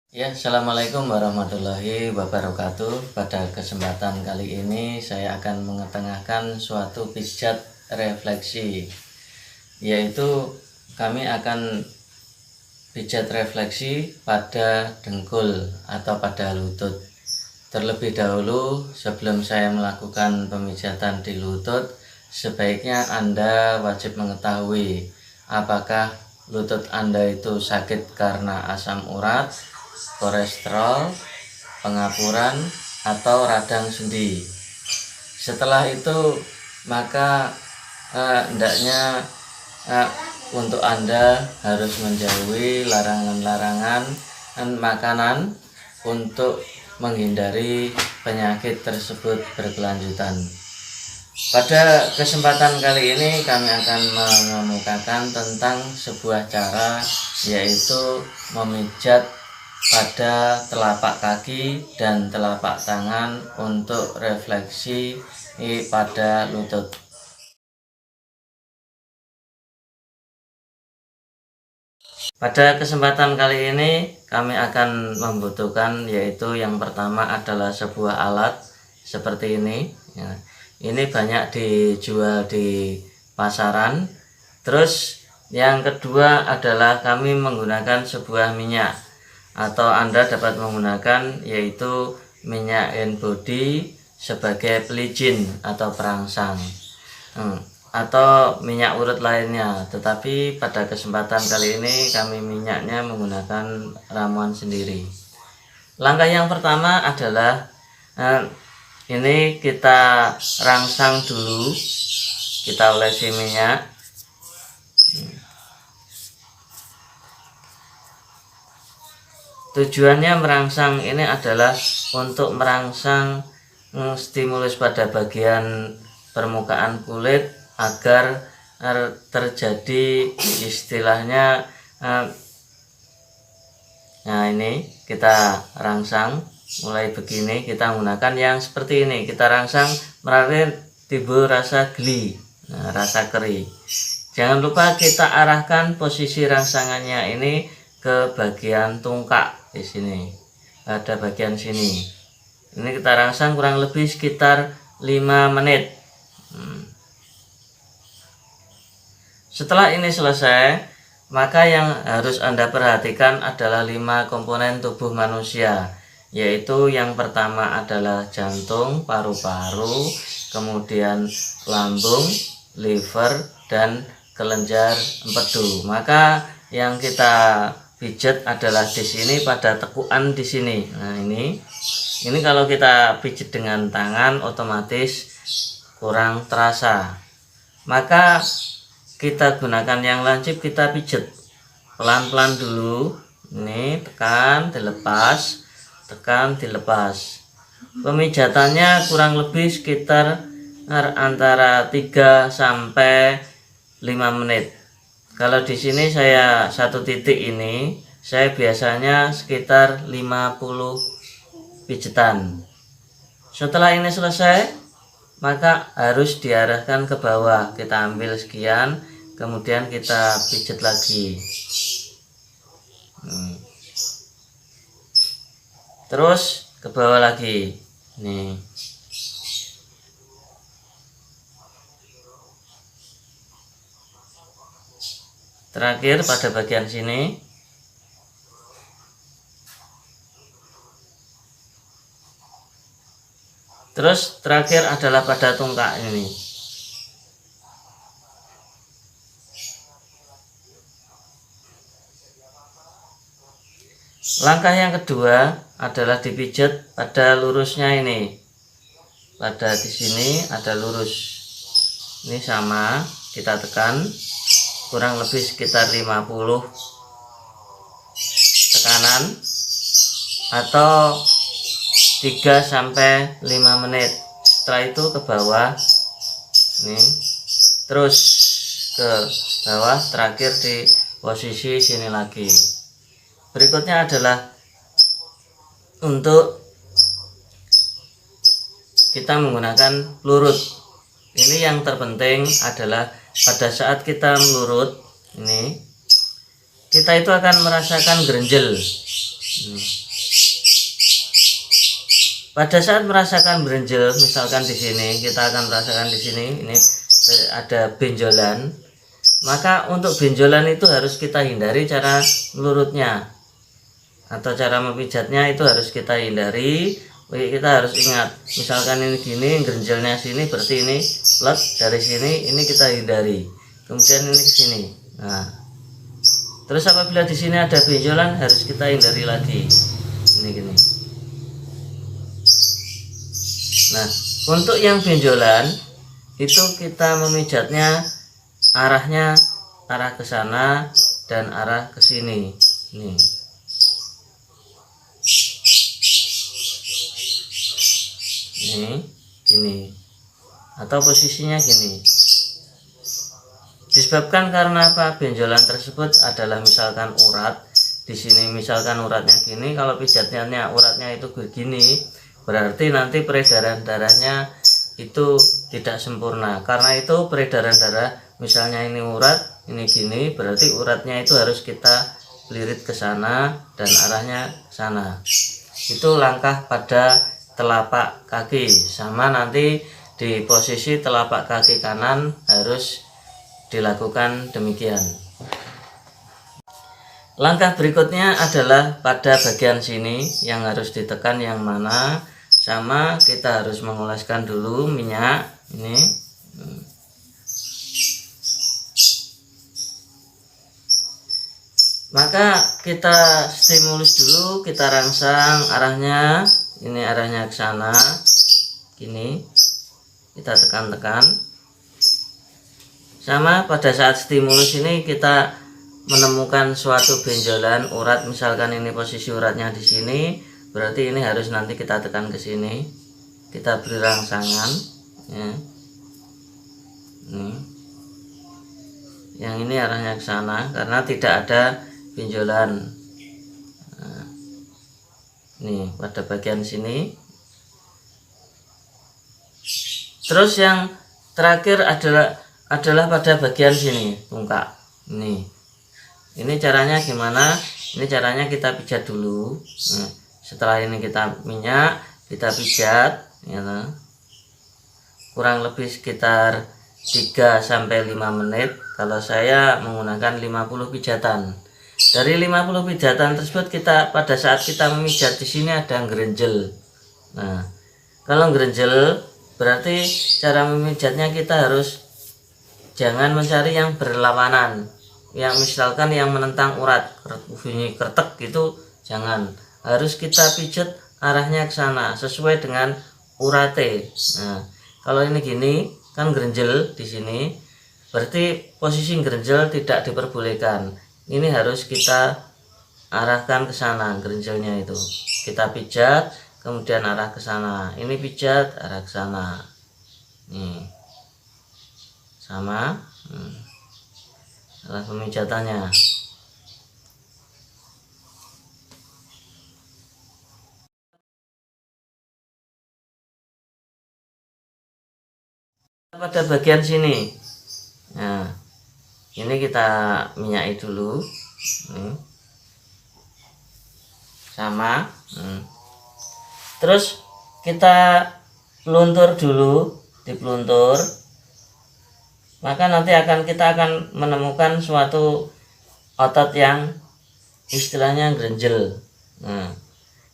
Ya, assalamualaikum warahmatullahi wabarakatuh. Pada kesempatan kali ini saya akan mengetengahkan suatu pijat refleksi, yaitu kami akan pijat refleksi pada dengkul atau pada lutut. Terlebih dahulu, sebelum saya melakukan pemijatan di lutut, sebaiknya Anda wajib mengetahui apakah lutut Anda itu sakit karena asam urat, kolesterol, pengapuran, atau radang sendi. Setelah itu maka hendaknya untuk Anda harus menjauhi larangan-larangan makanan untuk menghindari penyakit tersebut berkelanjutan. Pada kesempatan kali ini kami akan mengemukakan tentang sebuah cara, yaitu memijat pada telapak kaki dan telapak tangan untuk refleksi pada lutut. Pada kesempatan kali ini kami akan membutuhkan, yaitu yang pertama adalah sebuah alat seperti ini ya. Ini banyak dijual di pasaran. Terus yang kedua adalah kami menggunakan sebuah minyak, atau Anda dapat menggunakan yaitu minyak N-body sebagai pelicin atau perangsang, atau minyak urut lainnya. Tetapi pada kesempatan kali ini kami minyaknya menggunakan ramuan sendiri. Langkah yang pertama adalah ini kita rangsang dulu, kita olesi minyak. Tujuannya merangsang ini adalah untuk merangsang stimulus pada bagian permukaan kulit agar terjadi istilahnya, nah ini kita rangsang mulai begini, kita menggunakan yang seperti ini, kita rangsang melalui timbul rasa geli, rasa keri. Jangan lupa kita arahkan posisi rangsangannya ini ke bagian tungkak di sini, pada bagian sini. Ini kita rangsang kurang lebih sekitar 5 menit. Setelah ini selesai, maka yang harus Anda perhatikan adalah 5 komponen tubuh manusia, yaitu yang pertama adalah jantung, paru-paru, kemudian lambung, liver, dan kelenjar empedu. Maka yang kita pijat adalah di sini pada tekukan di sini. Nah, ini kalau kita pijat dengan tangan otomatis kurang terasa. Maka kita gunakan yang lancip, kita pijat pelan-pelan dulu. Ini tekan, dilepas, tekan, dilepas. Pemijatannya kurang lebih sekitar antara 3 sampai 5 menit. Kalau di sini saya satu titik ini, saya biasanya sekitar 50 pijatan. Setelah ini selesai, maka harus diarahkan ke bawah. Kita ambil sekian, kemudian kita pijat lagi. Terus ke bawah lagi. Nih. Terakhir pada bagian sini. Terus terakhir adalah pada tungkak ini. Langkah yang kedua adalah dipijat pada lurusnya ini. Pada di sini ada lurus. Ini sama, kita tekan kurang lebih sekitar 50 tekanan atau 3 sampai 5 menit. Setelah itu ke bawah. Nih. Terus ke bawah, terakhir di posisi sini lagi. Berikutnya adalah untuk kita menggunakan lurut. Ini yang terpenting adalah pada saat kita melurut ini, kita itu akan merasakan gerenjel. Pada saat merasakan berenjel, misalkan di sini kita akan merasakan di sini ini ada benjolan, maka untuk benjolan itu harus kita hindari cara melurutnya atau cara memijatnya, itu harus kita hindari. Kita harus ingat, misalkan ini gini, gerenjelnya sini, berarti ini plek dari sini, ini kita hindari. Kemudian ini ke sini. Nah, terus apabila di sini ada benjolan, harus kita hindari lagi. Ini gini. Nah, untuk yang benjolan itu kita memijatnya arahnya arah ke sana dan arah ke sini. Nih. Ini gini. Atau posisinya gini. Disebabkan karena apa? Benjolan tersebut adalah misalkan urat. Di sini misalkan uratnya gini, kalau pijatnya uratnya itu begini, berarti nanti peredaran darahnya itu tidak sempurna. Karena itu peredaran darah, misalnya ini urat, ini gini, berarti uratnya itu harus kita lirit ke sana dan arahnya ke sana. Itu langkah pada telapak kaki, sama nanti di posisi telapak kaki kanan harus dilakukan demikian. Langkah berikutnya adalah pada bagian sini yang harus ditekan yang mana, sama kita harus mengoleskan dulu minyak ini. Maka kita stimulus dulu, kita rangsang arahnya, ini arahnya ke sana, gini, kita tekan-tekan. Sama pada saat stimulus ini kita menemukan suatu benjolan urat, misalkan ini posisi uratnya di sini, berarti ini harus nanti kita tekan ke sini, kita beri rangsangan ya. Yang ini arahnya ke sana karena tidak ada benjolan. Nah, nih pada bagian sini. Terus yang terakhir adalah pada bagian sini tungkak. Ini caranya gimana? Ini caranya kita pijat dulu. Nah, setelah ini kita minyak, kita pijat ya, kurang lebih sekitar 3-5 menit. Kalau saya menggunakan 50 pijatan. Dari 50 pijatan tersebut, kita pada saat kita memijat di sini ada gerenjel. Nah, kalau gerenjel berarti cara memijatnya kita harus jangan mencari yang berlawanan. Yang misalkan yang menentang urat, bunyi kretek gitu, jangan. Harus kita pijat arahnya ke sana sesuai dengan urate. Nah, kalau ini gini kan gerenjel di sini, berarti posisi gerenjel tidak diperbolehkan. Ini harus kita arahkan ke sana, gerenjelnya itu. Kita pijat, kemudian arah ke sana. Ini pijat, arah ke sana. Nih. Sama. Salah pemijatannya. Pada bagian sini. Nah, ini kita minyaki dulu. Sama. Terus kita peluntur dulu, dipeluntur. Maka nanti kita akan menemukan suatu otot yang istilahnya gerenjel. Nah,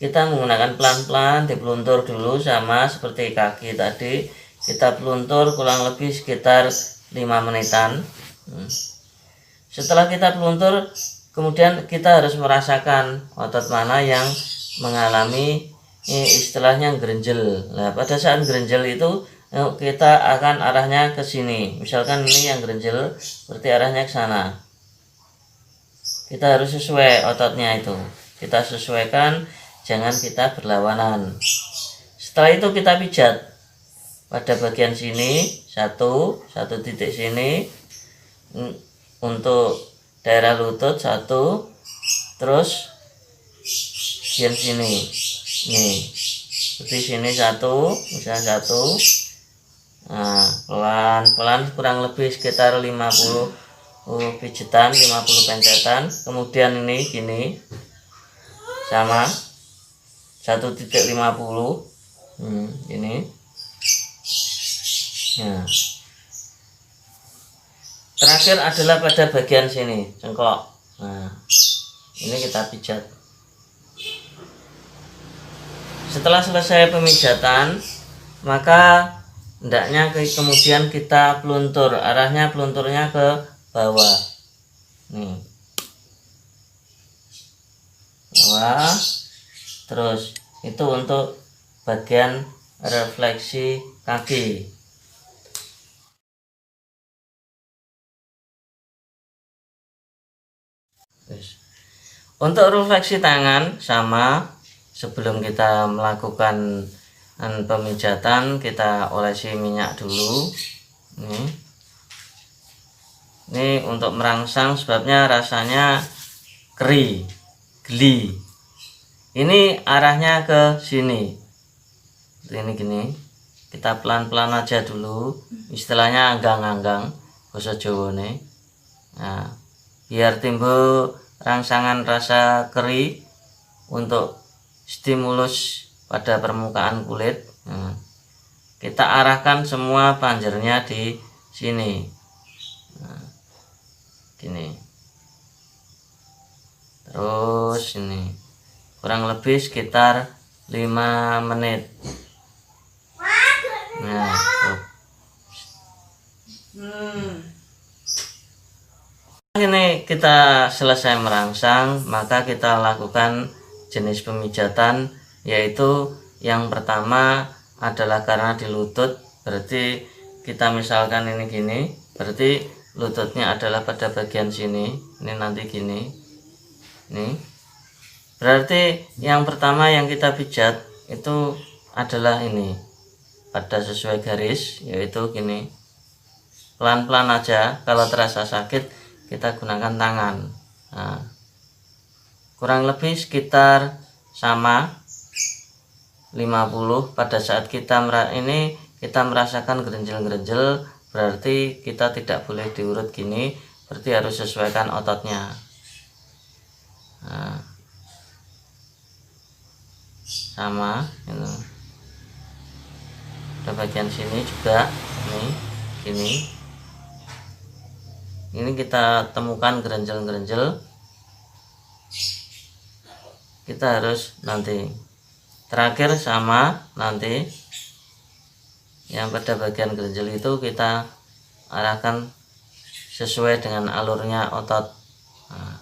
kita menggunakan pelan-pelan, dipeluntur dulu sama seperti kaki tadi. Kita peluntur kurang lebih sekitar 5 menitan. Setelah kita peluntur, kemudian kita harus merasakan otot mana yang mengalami istilahnya gerenjel. Nah, pada saat gerenjel itu kita akan arahnya ke sini. Misalkan ini yang gerenjel, berarti arahnya ke sana. Kita harus sesuai ototnya itu. Kita sesuaikan, jangan kita berlawanan. Setelah itu kita pijat pada bagian sini, satu titik sini, untuk daerah lutut satu, terus bagian sini, nih, seperti sini satu, misalnya satu. Nah, pelan-pelan kurang lebih sekitar 50 pijetan, 50 pencetan. Kemudian ini gini, sama 1.50. Ini. Nah, terakhir adalah pada bagian sini, cengkok. Nah, ini kita pijat. Setelah selesai pemijatan, maka hendaknya kemudian kita peluntur. Arahnya pelunturnya ke bawah. Nih. Bawah. Terus itu untuk bagian refleksi kaki. Untuk refleksi tangan sama, sebelum kita melakukan pemijatan kita olesi minyak dulu. Ini untuk merangsang, sebabnya rasanya keri, geli. Ini arahnya ke sini. Ini gini. Kita pelan-pelan aja dulu. Istilahnya anggang-anggang basa Jawa nih. Nah, biar timbul rangsangan rasa keri untuk stimulus pada permukaan kulit. Nah, kita arahkan semua panjernya di sini. Nah, gini. Terus ini kurang lebih sekitar 5 menit. Nah, tuh. Ini kita selesai merangsang, maka kita lakukan jenis pemijatan, yaitu yang pertama adalah karena di lutut. Berarti kita misalkan ini gini, berarti lututnya adalah pada bagian sini. Ini nanti gini. Nih. Berarti yang pertama yang kita pijat itu adalah ini, pada sesuai garis, yaitu gini. Pelan-pelan aja. Kalau terasa sakit kita gunakan tangan. Nah, kurang lebih sekitar sama 50. Pada saat kita merasakan gerenjel-gerenjel, berarti kita tidak boleh diurut gini, berarti harus sesuaikan ototnya. Nah, sama ini. Pada bagian sini juga nih, gini. Ini kita temukan gerenjel-gerenjel, kita harus nanti terakhir sama nanti yang pada bagian gerenjel itu kita arahkan sesuai dengan alurnya otot. Nah,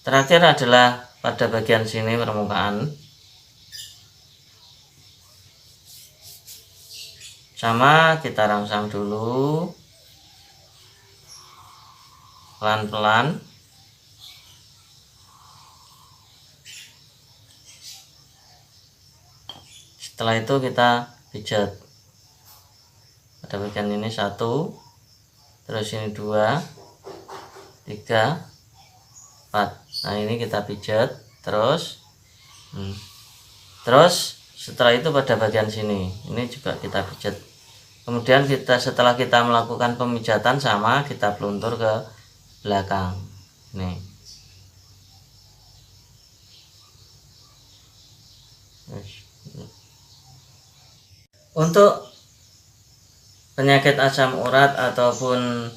terakhir adalah pada bagian sini permukaan. Sama kita rangsang dulu pelan-pelan. Setelah itu kita pijat pada bagian ini 1, terus ini 2, 3, 4. Nah, ini kita pijat terus. Terus setelah itu pada bagian sini ini juga kita pijat. Kemudian setelah kita melakukan pemijatan sama, kita peluntur ke belakang. Nih. Untuk penyakit asam urat ataupun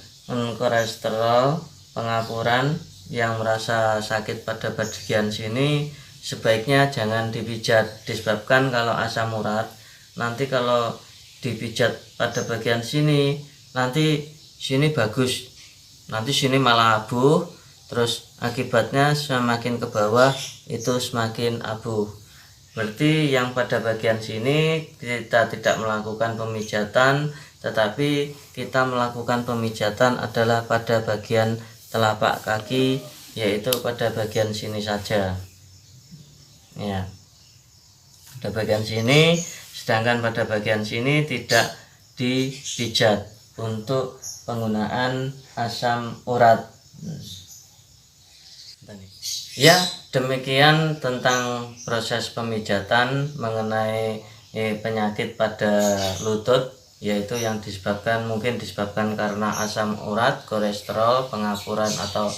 kolesterol, pengapuran yang merasa sakit pada bagian sini, sebaiknya jangan dipijat, disebabkan kalau asam urat nanti kalau dipijat pada bagian sini, nanti sini bagus, nanti sini malah abuh, terus akibatnya semakin ke bawah itu semakin abuh. Berarti yang pada bagian sini kita tidak melakukan pemijatan, tetapi kita melakukan pemijatan adalah pada bagian telapak kaki, yaitu pada bagian sini saja. Ya, pada bagian sini, sedangkan pada bagian sini tidak dipijat untuk penggunaan asam urat. Ya, demikian tentang proses pemijatan mengenai penyakit pada lutut, yaitu yang mungkin disebabkan karena asam urat, kolesterol, pengapuran atau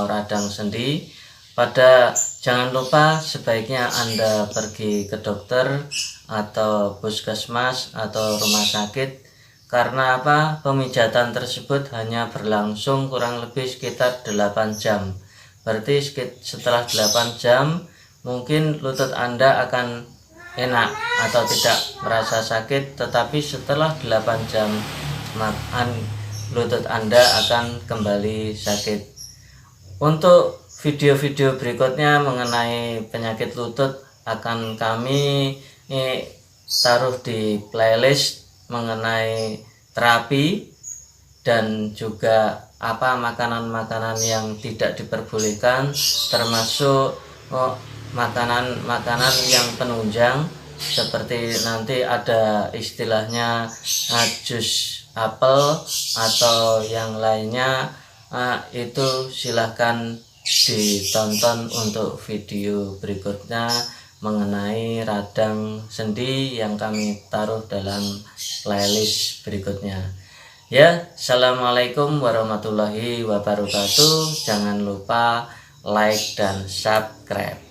radang sendi. Jangan lupa sebaiknya Anda pergi ke dokter atau puskesmas atau rumah sakit. Karena apa? Pemijatan tersebut hanya berlangsung kurang lebih sekitar 8 jam. Berarti setelah 8 jam mungkin lutut Anda akan enak atau tidak merasa sakit, tetapi setelah 8 jam lutut Anda akan kembali sakit. Untuk video-video berikutnya mengenai penyakit lutut akan kami taruh di playlist mengenai terapi dan juga apa makanan-makanan yang tidak diperbolehkan, termasuk makanan-makanan yang penunjang, seperti nanti ada istilahnya jus apel atau yang lainnya. Itu silahkan ditonton untuk video berikutnya mengenai radang sendi yang kami taruh dalam playlist berikutnya. Ya, assalamualaikum warahmatullahi wabarakatuh. Jangan lupa like dan subscribe.